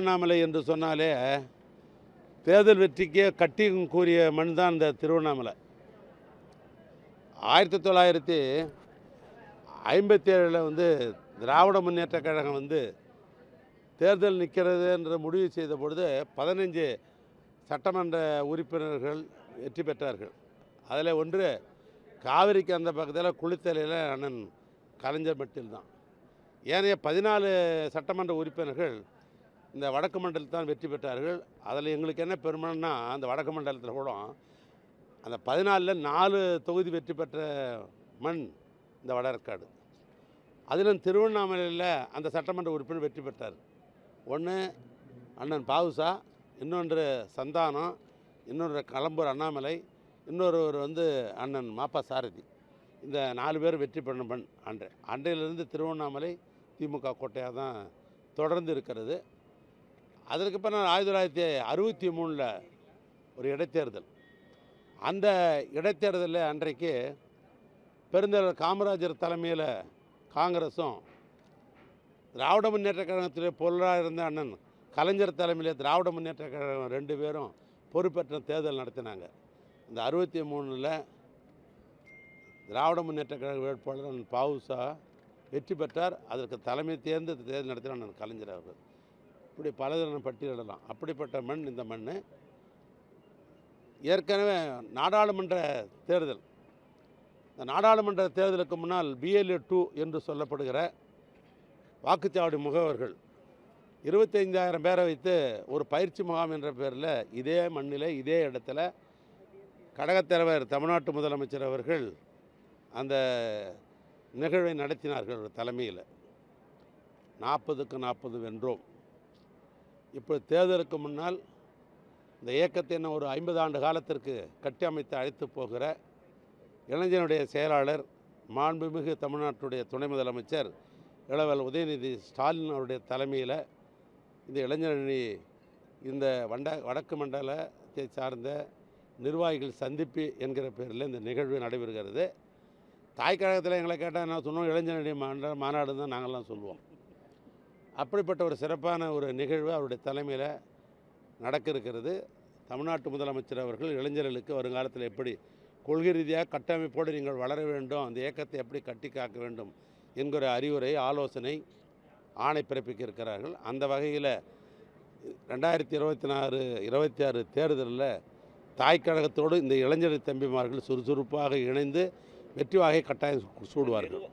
திருவண்ணாமலை என்று சொன்னாலே தேர்தல் வெற்றிக்கே கட்டியும் கூறிய மண் தான் இந்த திருவண்ணாமலை. 1957 திராவிட முன்னேற்ற கழகம் தேர்தல் நிற்கிறது என்று முடிவு செய்த பொழுது 15 சட்டமன்ற உறுப்பினர்கள் வெற்றி பெற்றார்கள். அதில் ஒன்று காவிரிக்கு அந்த பக்கத்தில் குளித்தலையில் அண்ணன் கலைஞர் மட்டில் தான். ஏனைய 14 சட்டமன்ற உறுப்பினர்கள் இந்த வடக்கு மண்டலத்தில் தான் வெற்றி பெற்றார்கள். அதில் எங்களுக்கு என்ன பெருமைன்னா, அந்த வடக்கு மண்டலத்தில் கூட அந்த 14ல் 4 தொகுதி வெற்றி பெற்ற மண் இந்த வடஆற்காடு. அதிலும் திருவண்ணாமலையில் அந்த சட்டமன்ற உறுப்பினர் வெற்றி பெற்றார். ஒன்று அண்ணன் பாவுசா, இன்னொன்று சந்தானம், இன்னொரு களம்பூர் அண்ணாமலை, இன்னொருவர் அண்ணன் மாப்பா சாரதி. இந்த 4 பேர் வெற்றி பெற்ற மண் அன்றையிலிருந்து திருவண்ணாமலை திமுக கோட்டையாக தான் தொடர்ந்து இருக்கிறது. அதற்கு பின்னர் 1963 ஒரு இடைத்தேர்தல். அந்த இடைத்தேர்தலில் அன்றைக்கு பெருந்தலைவர் காமராஜர் தலைமையில் காங்கிரஸும், திராவிட முன்னேற்ற கழகத்தில் பொருளாக இருந்த அண்ணன் கலைஞர் தலைமையில் திராவிட முன்னேற்ற கழகம் 2 பேரும் பொறுப்பேற்ற தேர்தல் நடத்தினாங்க. இந்த 63ல் திராவிட முன்னேற்ற கழக வேட்பாளர் அண்ணன் பாவுசா வெற்றி பெற்றார். அதற்கு தலைமை தேர்ந்து தேர்தல் நடத்தின அண்ணன் கலைஞர் அவர்கள். இப்படி பலதரன பட்டியலிடலாம். அப்படிப்பட்ட மண் இந்த மண். ஏற்கனவே நாடாளுமன்ற தேர்தல், இந்த நாடாளுமன்ற தேர்தலுக்கு முன்னால் BLA 2 என்று சொல்லப்படுகிற வாக்குச்சாவடி முகவர்கள் 25,000 பேரை வைத்து ஒரு பயிற்சி முகாம் என்ற பேரில் இதே மண்ணில் இதே இடத்துல கழகத் தலைவர் தமிழ்நாட்டு முதலமைச்சர் அவர்கள் அந்த நிகழ்வை நடத்தினார்கள். தலைமையில் 40க்கு 40 வென்றோம். இப்போ தேர்தலுக்கு முன்னால் இந்த இயக்கத்தை ஒரு 50 ஆண்டு காலத்திற்கு கட்டியமைத்து அழைத்து போகிற இளைஞனுடைய செயலாளர், மாண்புமிகு தமிழ்நாட்டுடைய துணை முதலமைச்சர் இளவல் உதயநிதி ஸ்டாலின் அவருடைய தலைமையில் இந்த இளைஞரணி இந்த வடக்கு மண்டலத்தை சார்ந்த நிர்வாகிகள் சந்திப்பு என்கிற பேரில் இந்த நிகழ்வு நடைபெறுகிறது. தாய் கழகத்தில் எங்களை கேட்டால் என்ன சொன்னோம், இளைஞரணி மாநாடு தான் நாங்கள்லாம் சொல்லுவோம். அப்படிப்பட்ட ஒரு சிறப்பான ஒரு நிகழ்வு அவருடைய தலைமையில் நடக்க இருக்கிறது. தமிழ்நாட்டு முதலமைச்சர் அவர்கள் இளைஞர்களுக்கு வருங்காலத்தில் எப்படி கொள்கை ரீதியாக கட்டமைப்போடு நீங்கள் வளர வேண்டும், அந்த இயக்கத்தை எப்படி கட்டி காக்க வேண்டும் என்கிற அறிவுரை, ஆலோசனை, ஆணை பிறப்பிக்க இருக்கிறார்கள். அந்த வகையில் 2026 தேர்தலில் தாய் கழகத்தோடு இந்த இளைஞர் தம்பிமார்கள் சுறுசுறுப்பாக இணைந்து வெற்றி வாகை கட்டாயம் சூடுவார்கள்.